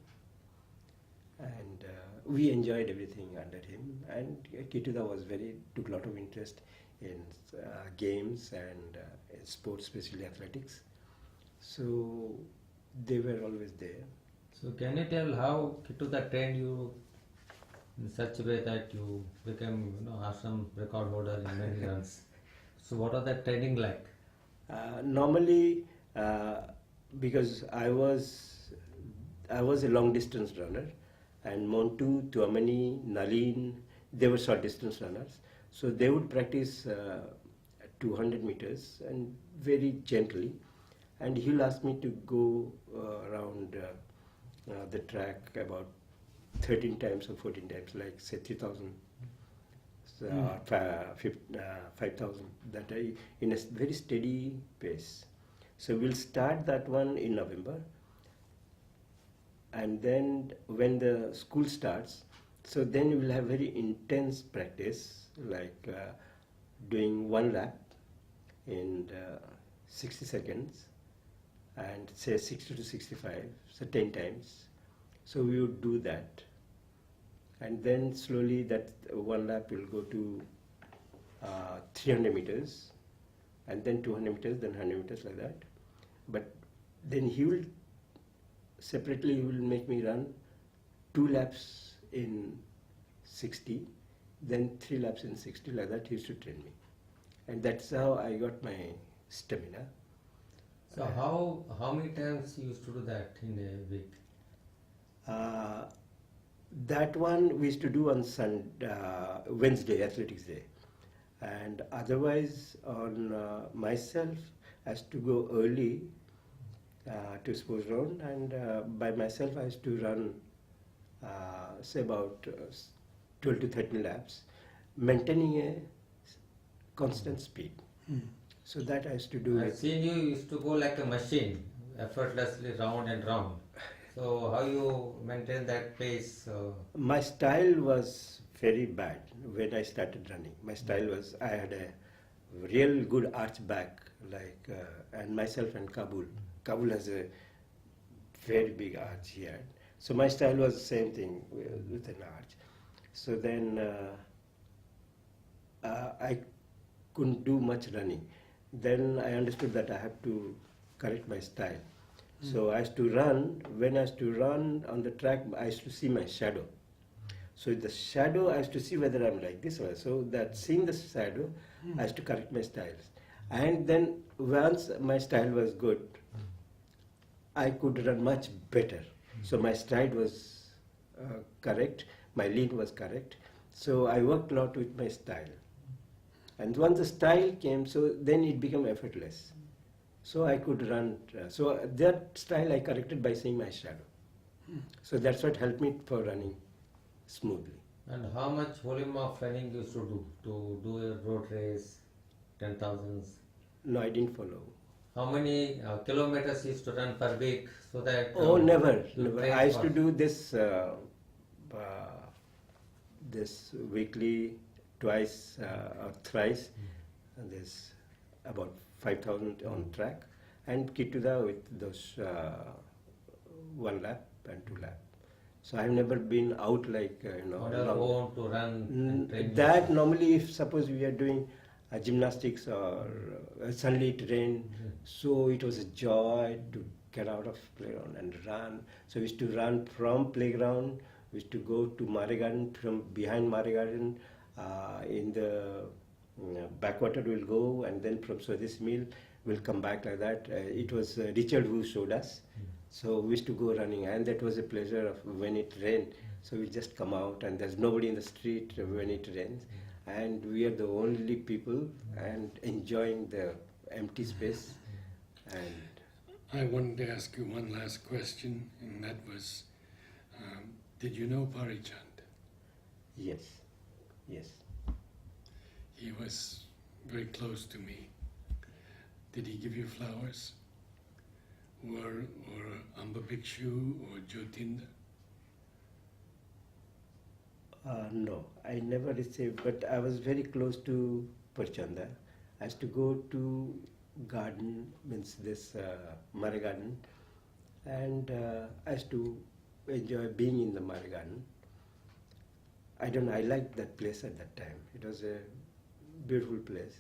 Speaker 2: and we enjoyed everything under him. And Kittuda took a lot of interest in games and in sports, especially athletics. So they were always there.
Speaker 3: So can you tell how Kittuda trained you in such a way that you became, ashram record holder in many runs? So what was that training like?
Speaker 2: Normally, because I was a long distance runner, and Montu, Tuamani, Nalin, they were short distance runners. So they would practice 200 meters and very gently. And he'll ask me to go around the track about 13 times or 14 times, like say 3,000, 5,000, that in a very steady pace. So we'll start that one in November. And then when the school starts, so then we'll have very intense practice, like doing one lap in 60 seconds, and say 60 to 65, so 10 times. So we would do that. And then slowly that one lap will go to 300 meters, and then 200 meters, then 100 meters, like that. But then he will make me run 2 laps in 60, then 3 laps in 60, like that. He used to train me. And that's how I got my stamina.
Speaker 3: So how many times you used to do that in a week?
Speaker 2: That one we used to do on Wednesday, Athletics Day. And otherwise, on myself, I used to go early to sports ground, and by myself I used to run say about 12 to 13 laps, maintaining a constant speed. So that I used to do.
Speaker 3: I've seen you used to go like a machine, effortlessly round and round. So how you maintain that pace?
Speaker 2: My style was very bad when I started running. My style was, I had a real good arch back, and myself and Kabul. Kabul has a very big arch here. So my style was the same thing with an arch. So then I couldn't do much running. Then I understood that I have to correct my style. So I used to run. When I used to run on the track, I used to see my shadow. So the shadow, I used to see whether I'm like this or so. That seeing the shadow, I used to correct my styles. And then once my style was good, I could run much better. So my stride was correct, my lean was correct. So I worked a lot with my style. And once the style came, so then it became effortless. So I could run. So that style I corrected by seeing my shadow. So that's what helped me for running smoothly.
Speaker 3: And how much volume of running you used to do a road race, 10,000s?
Speaker 2: No, I didn't follow.
Speaker 3: How many kilometers you used to run per week so that?
Speaker 2: Oh, never.
Speaker 3: you train
Speaker 2: I used
Speaker 3: for-
Speaker 2: to do this this weekly, twice or thrice. And there's about 5,000 on track, and Kituda with those 1 lap and 2 lap. So I've never been out like
Speaker 3: on your
Speaker 2: long-
Speaker 3: own to run and train
Speaker 2: That
Speaker 3: yourself?
Speaker 2: normally, if suppose we are doing gymnastics or suddenly it rained, so it was a joy to get out of playground and run. So we used to run from playground. We used to go to Mare Garden. From behind Mare Garden, in the backwater we'll go, and then from Swadesh Mill we'll come back like that. It was Richard who showed us. So we used to go running, and that was a pleasure of when it rained. So we just come out, and there's nobody in the street when it rains, and we are the only people and enjoying the empty space. And
Speaker 1: I wanted to ask you one last question, and that was, did you know Parichand?
Speaker 2: yes.
Speaker 1: He was very close to me. Did he give you flowers? Or Amba Bhikshu or Jyotinda?
Speaker 2: No, I never received, but I was very close to Parchanda. I used to go to garden, means this Mare Garden, and I used to enjoy being in the Mare Garden. I don't know, I liked that place at that time. It was a beautiful place.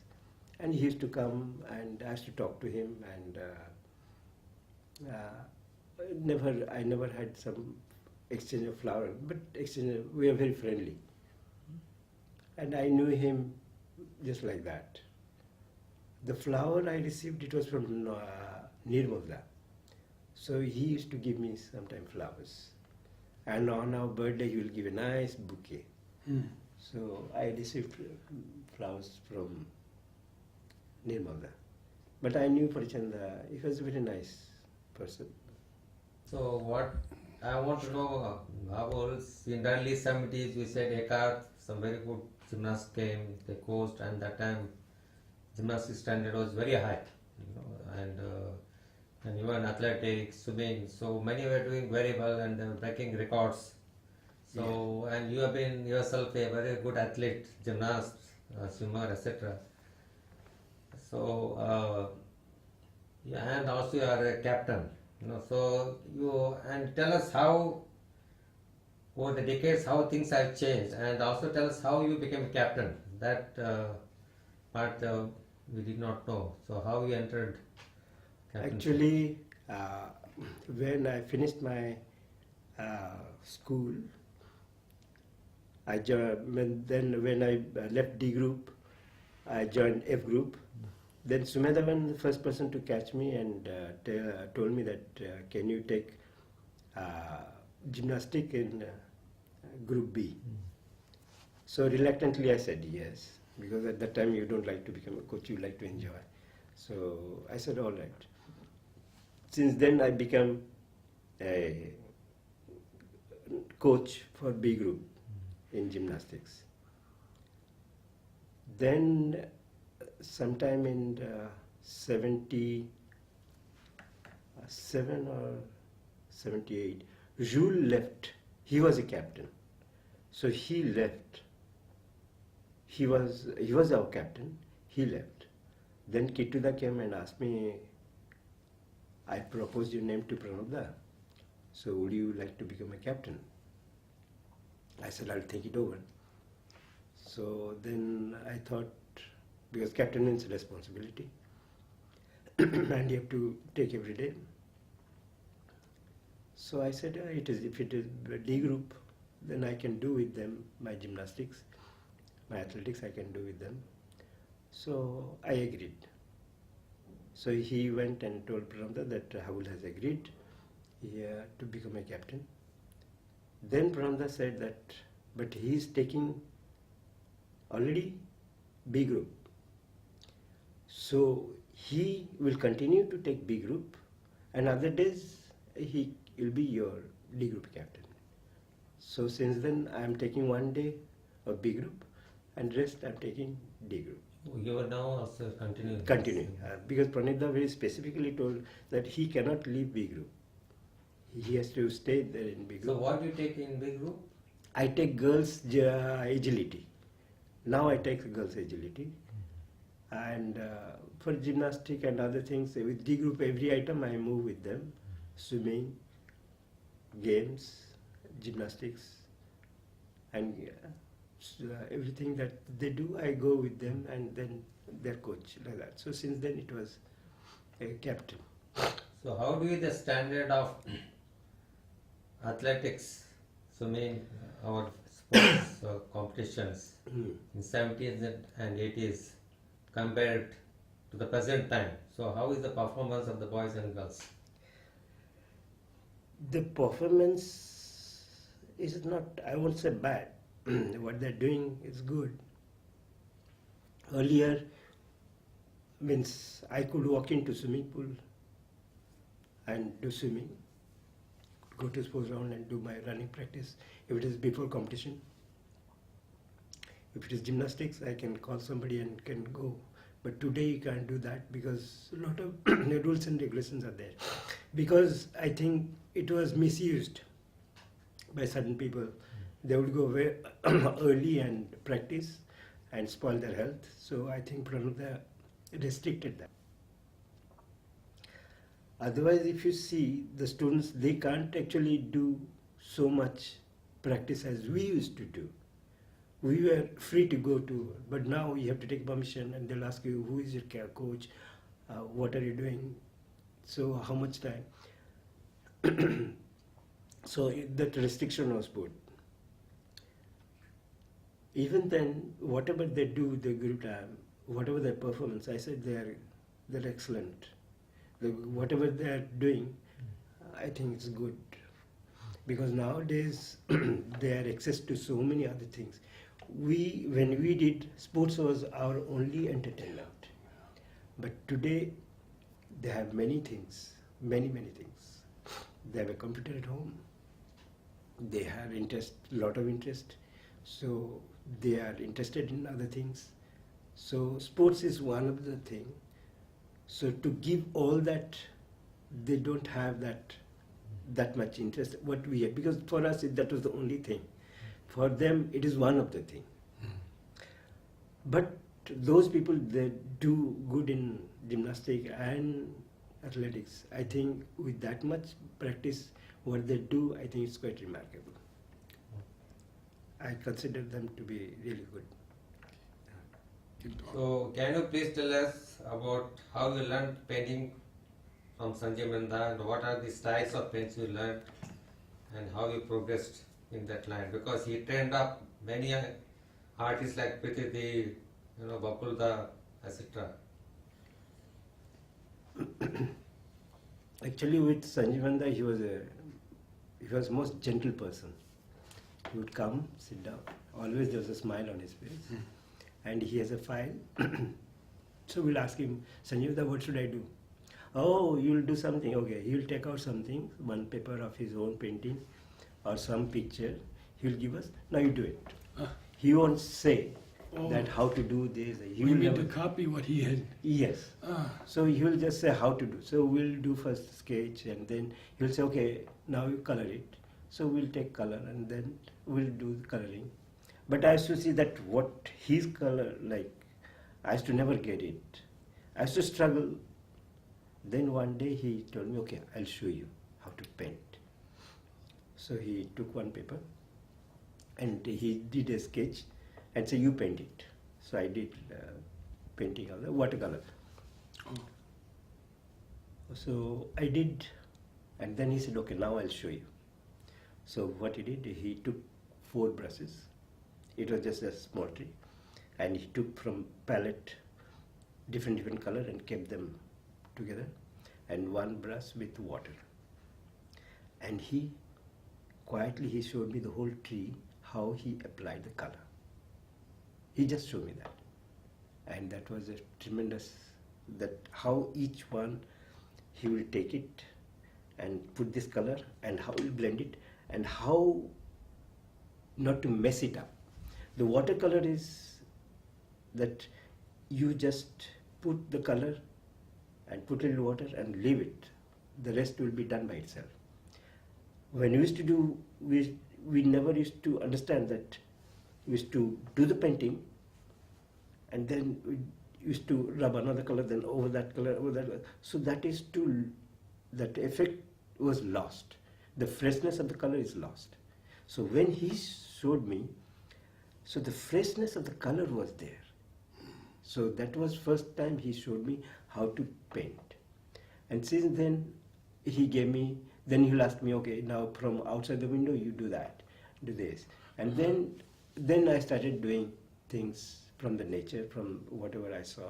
Speaker 2: And he used to come, and I used to talk to him, and I never had some exchange of flower, but we are very friendly. And I knew him just like that. The flower I received, it was from Nirmala. So he used to give me sometimes flowers. And on our birthday, he will give a nice bouquet. So I received flowers from Nirmala. But I knew Parichanda, he was a very nice person.
Speaker 3: So what I want to know, Habul, in the early 70s you said Eckhart, some very good gymnasts came, they coached, and that time gymnastics standard was very high, and even athletics, swimming, so many were doing very well and they were breaking records. So, and you have been yourself a very good athlete, gymnast, swimmer, etc. So, and also you are a captain. So you and tell us how over the decades how things have changed, and also tell us how you became captain. That part we did not know. So how you entered captaincy?
Speaker 2: Actually, when I finished my school, I joined. When I left D group, I joined F group. Then Sumedhavan, the first person to catch me, and told me that can you take gymnastic in group B. So reluctantly I said yes, because at that time you don't like to become a coach, you like to enjoy. So I said all right. Since then I became a coach for B group in gymnastics. Then sometime in 77 or 78, Jules left. He was a captain. So he left. He was our captain. He left. Then Kituda came and asked me, I proposed your name to Pranabda. So would you like to become a captain? I said, I'll take it over. So then I thought, because captain means responsibility, and you have to take every day. So I said, if it is a D group, then I can do with them my gymnastics, my athletics I can do with them. So I agreed. So he went and told Prananda that Habul has agreed to become a captain. Then Prananda said that, but he is taking already B group. So he will continue to take B group, and other days he will be your D group captain. So since then I am taking 1 day of B group, and rest I am taking D group.
Speaker 3: You are now also continuing.
Speaker 2: Continuing, because Pranida very specifically told that he cannot leave B group. He has to stay there in B group.
Speaker 3: So what do you take in B group?
Speaker 2: I take girls agility. Now I take girls agility. And for gymnastic and other things, with D group, every item I move with them. Swimming, games, gymnastics, and everything that they do, I go with them, and then their coach, like that. So since then it was a captain.
Speaker 3: So how do you the standard of athletics, swimming, our sports competitions in 70s and 80s compared to the present time? So how is the performance of the boys and girls?
Speaker 2: The performance is not, I won't say bad. What they're doing is good. Earlier, means I could walk into swimming pool and do swimming, go to sports ground and do my running practice if it is before competition. If it is gymnastics, I can call somebody and can go. But today you can't do that because a lot of rules and regulations are there. Because I think it was misused by certain people. They would go very early and practice and spoil their health. So I think Prananda restricted that. Otherwise, if you see the students, they can't actually do so much practice as we used to do. We were free to go to, but now you have to take permission and they'll ask you, who is your coach, what are you doing, so how much time. So that restriction was put. Even then, whatever they do, the group time, whatever their performance, I said they're excellent. Whatever they're doing, I think it's good. Because nowadays, they have access to so many other things. When we did, sports was our only entertainment. But today, they have many things, many things. They have a computer at home. They have interest, lot of interest. So they are interested in other things. So sports is one of the thing. So to give all that, they don't have that much interest what we have, because for us that was the only thing. For them it is one of the thing. But those people, they do good in gymnastics and athletics. I think with that much practice, what they do, I think it's quite remarkable. I consider them to be really good.
Speaker 3: So can you please tell us about how you learned painting from Sanjay Manda, and what are the styles of paints you learned and how you progressed in that line? Because he trained up many artists like Prithidi, Bakulda, etc.
Speaker 2: Actually, with Sanjeevanda, he was most gentle person. He would come, sit down. Always there was a smile on his face, and he has a file. So we'll ask him, Sanjeevanda, what should I do? Oh, you'll do something. Okay, he'll take out something, one paper of his own painting, or some picture. He'll give us. Now you do it. He won't say that how to do this. He
Speaker 1: We
Speaker 2: will
Speaker 1: need
Speaker 2: never.
Speaker 1: to copy what he had.
Speaker 2: Yes. So he will just say how to do. So we'll do first sketch, and then he'll say, okay, now you color it. So we'll take color, and then we'll do the coloring. But I used to see that what his color like, I used to never get it. I used to struggle. Then one day he told me, okay, I'll show you how to paint. So he took one paper and he did a sketch and said, you paint it. So I did painting of the watercolor.
Speaker 1: Oh.
Speaker 2: So I did, and then he said, okay, now I'll show you. So what he did, he took 4 brushes. It was just a small tree. And he took from palette different color and kept them together. And one brush with water. And he showed me the whole tree, how he applied the color. He just showed me that. And that was a tremendous, that how each one, he will take it and put this color and how he will blend it and how not to mess it up. The watercolor is that you just put the color and put a little water and leave it. The rest will be done by itself. When we used to do, we never used to understand that. We used to do the painting and then we used to rub another color, then over that color, over that color. So that effect was lost. The freshness of the color is lost. So when he showed me, so the freshness of the color was there. So that was first time he showed me how to paint. And since then, he gave me, then he'll ask me, okay, now from outside the window, you do that, do this. And then I started doing things from the nature, from whatever I saw.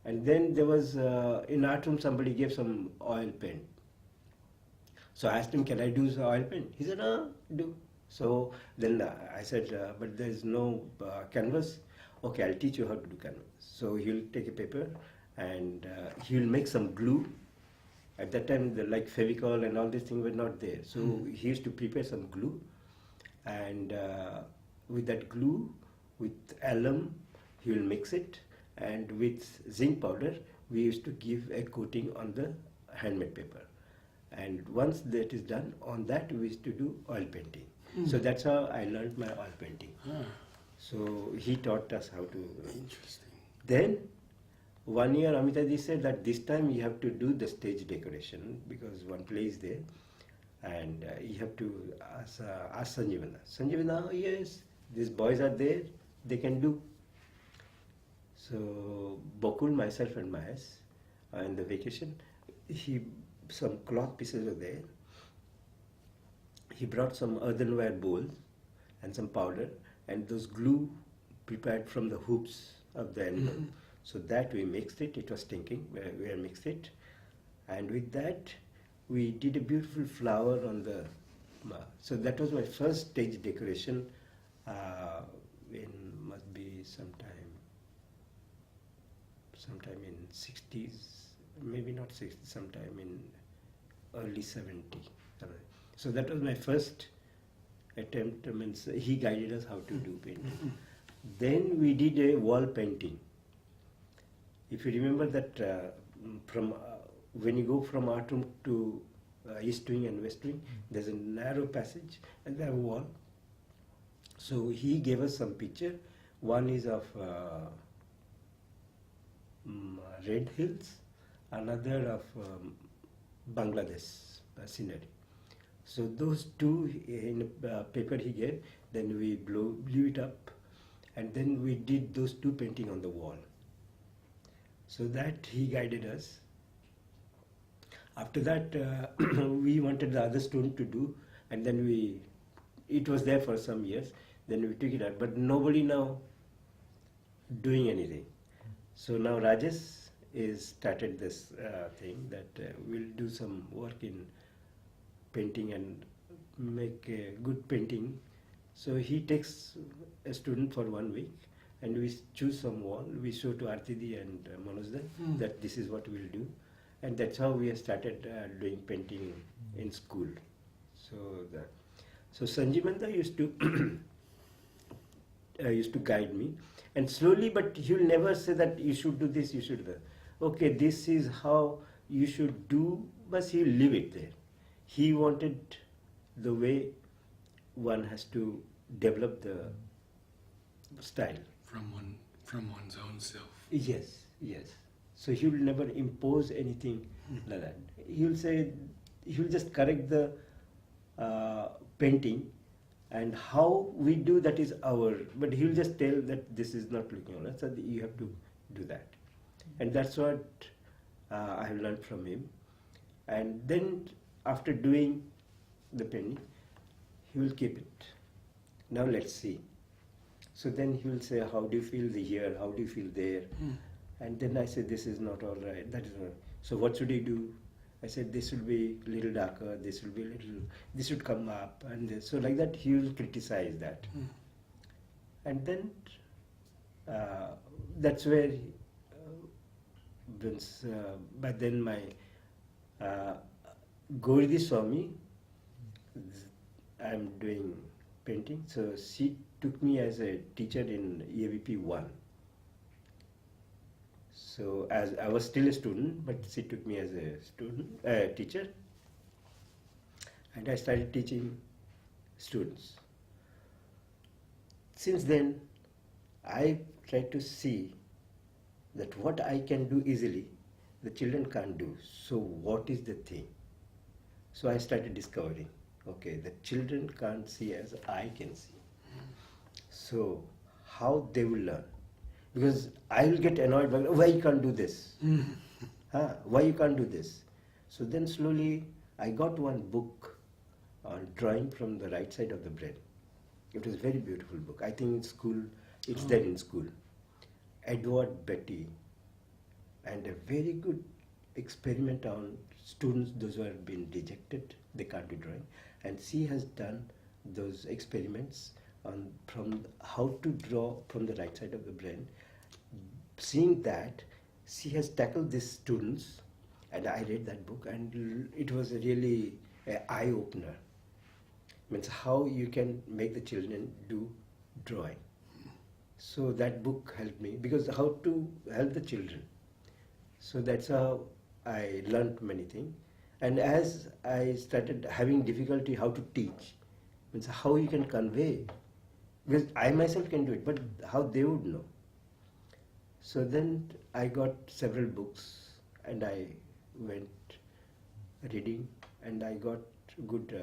Speaker 2: And then there was, in art room, somebody gave some oil paint. So I asked him, can I do some oil paint? He said, do. So then I said, but there's no canvas. Okay, I'll teach you how to do canvas. So he'll take a paper and he'll make some glue. At that time, like Fevicol and all these things were not there. So he used to prepare some glue. And with that glue, with alum, he will mix it. And with zinc powder, we used to give a coating on the handmade paper. And once that is done, on that we used to do oil painting. So that's how I learned my oil painting. So he taught us how to.
Speaker 1: Interesting.
Speaker 2: Then 1 year Amitaji said that this time you have to do the stage decoration because one play is there. And you have to ask Sanjeevana. Sanjeevana, oh, yes, these boys are there, they can do. So Bokul, myself and Mahesh, in the vacation, some cloth pieces were there. He brought some earthenware bowls and some powder and those glue prepared from the hoops of the animal. So that we mixed it, it was stinking, we mixed it. And with that, we did a beautiful flower on the, so that was my first stage decoration must be sometime in 60s, maybe not 60s, sometime in early 70s. So that was my first attempt. I mean, he guided us how to do painting. Then we did a wall painting. If you remember that from when you go from art room to east wing and west wing, there's a narrow passage and they have a wall. So he gave us some picture. One is of Red Hills, another of Bangladesh scenery. So those two in paper he gave, then we blew it up and then we did those two painting on the wall. So that he guided us. After that, we wanted the other student to do, and then it was there for some years, then we took it out, but nobody now doing anything. So now Rajesh is started this thing that we'll do some work in painting and make a good painting. So he takes a student for 1 week and we choose some wall, we show to Artidi and Manoj that this is what we'll do. And that's how we have started doing painting in school. So Sanjeevanda used to guide me, and slowly, but he will never say that you should do this, you should do that. Okay, this is how you should do, but he will leave it there. He wanted the way one has to develop the style.
Speaker 1: From one's own self.
Speaker 2: Yes. So he will never impose anything like that. He will say, he will just correct the painting, and how we do that is our. But he'll just tell that this is not looking all right, so you have to do that, and that's what I have learned from him. And then after doing the painting, he will keep it. Now let's see. So then he will say, how do you feel here? How do you feel there? And then I said, this is not all right. That is not. So what should he do? I said, this will be a little darker. This will be a little. This should come up, and this. So like that, he will criticize that. And then that's where. But then my Gauri Swami, I'm doing painting, so she took me as a teacher in EAVP 1. So as I was still a student, but she took me as a teacher, and I started teaching students. Since then, I try to see that what I can do easily, the children can't do. So what is the thing? So I started discovering, okay, the children can't see as I can see. So how they will learn? Because I will get annoyed by, why you can't do this? Why you can't do this? So then slowly I got one book on drawing from the right side of the brain. It was a very beautiful book. I think in school, it's there in school. Edward Beatty, and a very good experiment on students, those who have been rejected, they can't do drawing, and she has done those experiments on from how to draw from the right side of the brain. Seeing that, she has tackled these students, and I read that book, and it was really an eye-opener. Means how you can make the children do drawing. So that book helped me, because how to help the children. So that's how I learned many things. And as I started having difficulty how to teach, means how you can convey, because I myself can do it, but how they would know. So then I got several books, and I went reading, and I got good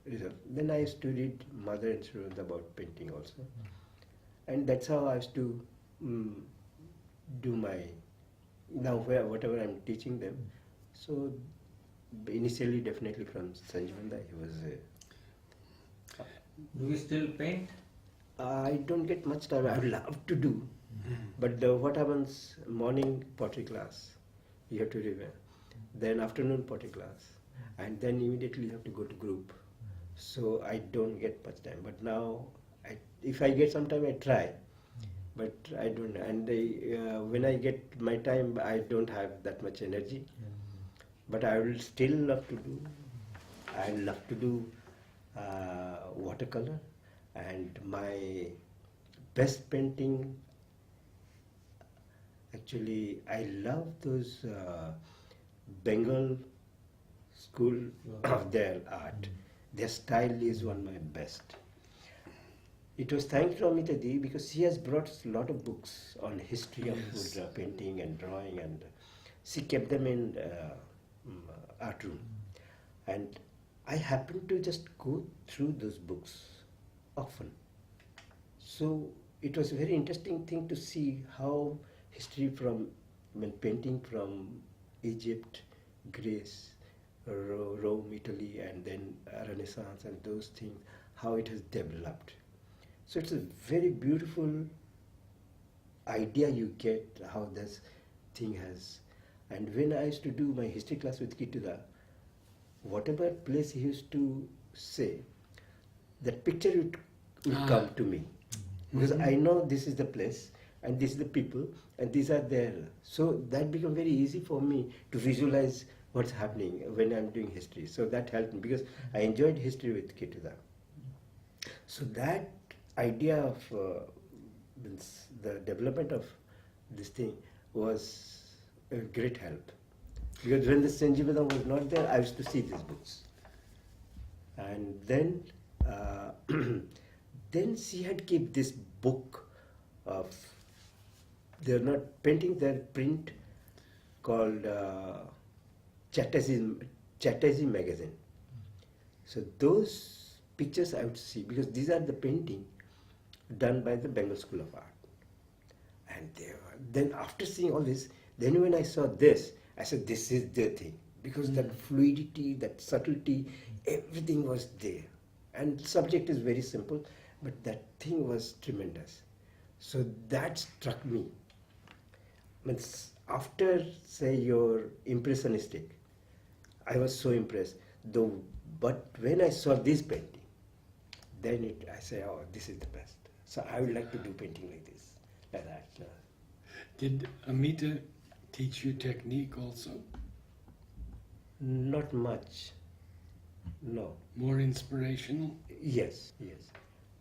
Speaker 2: result. Then I used to read Mother and Students about painting also. And that's how I used to do my, now whatever I'm teaching them. So initially definitely from Sanjivanda, he was
Speaker 3: Do you still paint?
Speaker 2: I don't get much time. I would love to do. But what happens, morning pottery class, you have to review. Then afternoon pottery class. And then immediately you have to go to group. So I don't get much time. But now, if I get some time, I try. But I don't. And when I get my time, I don't have that much energy. But I will still love to do. I love to do watercolor. And my best painting, actually, I love those Bengal school of their art. Their style is one of my best. It was thanks to Amita Di, because she has brought a lot of books on history of food, painting and drawing, and she kept them in art room. And I happened to just go through those books often. So it was a very interesting thing to see how history from, painting from Egypt, Greece, Rome, Italy, and then Renaissance and those things, how it has developed. So it's a very beautiful idea you get how this thing has. And when I used to do my history class with Kituda, whatever place he used to say, that picture would come to me. Because I know this is the place, and this is the people, and these are there. So that became very easy for me to visualize what's happening when I'm doing history. So that helped me, because I enjoyed history with Kituda. So that idea of the development of this thing was a great help. Because when the Sanjivana was not there, I used to see these books. And then, then she had kept this book of, they're not painting, they're print, called Chatterjee magazine. So those pictures I would see, because these are the painting done by the Bengal School of Art. And then after seeing all this, then when I saw this, I said, this is the thing. Because that fluidity, that subtlety, everything was there. And the subject is very simple, but that thing was tremendous. So that struck me. Means after, say, your impressionistic, I was so impressed. Though, but when I saw this painting, then I say, oh, this is the best. So I would like to do painting like this, like that.
Speaker 1: Did Amita teach you technique also?
Speaker 2: Not much. No.
Speaker 1: More inspirational?
Speaker 2: Yes.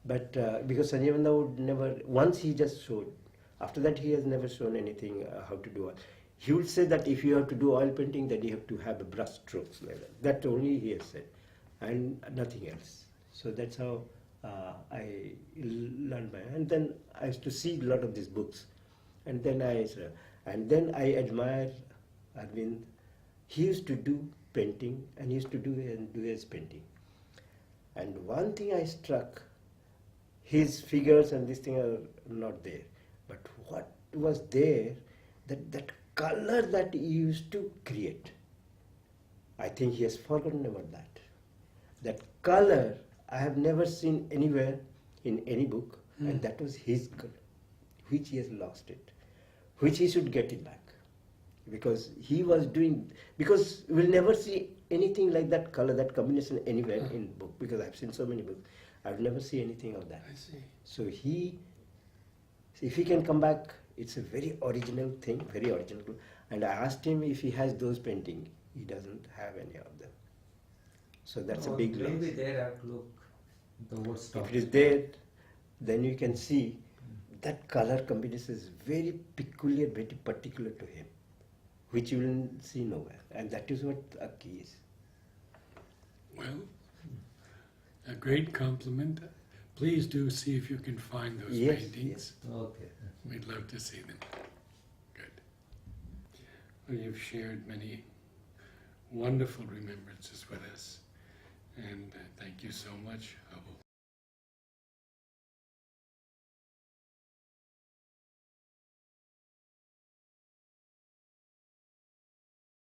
Speaker 2: But because Sanjay Vanda would never, once he just showed, after that he has never shown anything how to do it. He would say that if you have to do oil painting, then you have to have a brush strokes like that. That only he has said, and nothing else. So that's how I learned by. And then I used to see a lot of these books, and then I admire Arvind. He used to do painting, and he used to do his painting. And one thing I struck, his figures and this thing are not there. But what was there, that color that he used to create, I think he has forgotten about that. That color I have never seen anywhere in any book, and that was his color, which he has lost it, which he should get it back. Because he was doing, because we'll never see anything like that color, that combination anywhere in book, because I've seen so many books. I've never seen anything of that.
Speaker 1: I see.
Speaker 2: So if he can come back, it's a very original thing, very original. And I asked him if he has those paintings. He doesn't have any of them. So that's a big loss.
Speaker 3: Maybe there I have to look the old stuff.
Speaker 2: If it is there, then you can see that color combination is very peculiar, very particular to him, which you will see nowhere. And that is what a key is.
Speaker 1: Well, a great compliment. Please do see if you can find those
Speaker 2: Yes,
Speaker 1: paintings.
Speaker 3: Okay.
Speaker 1: We'd love to see them. Good. Well, you've shared many wonderful remembrances with us. And thank you so much, Habul.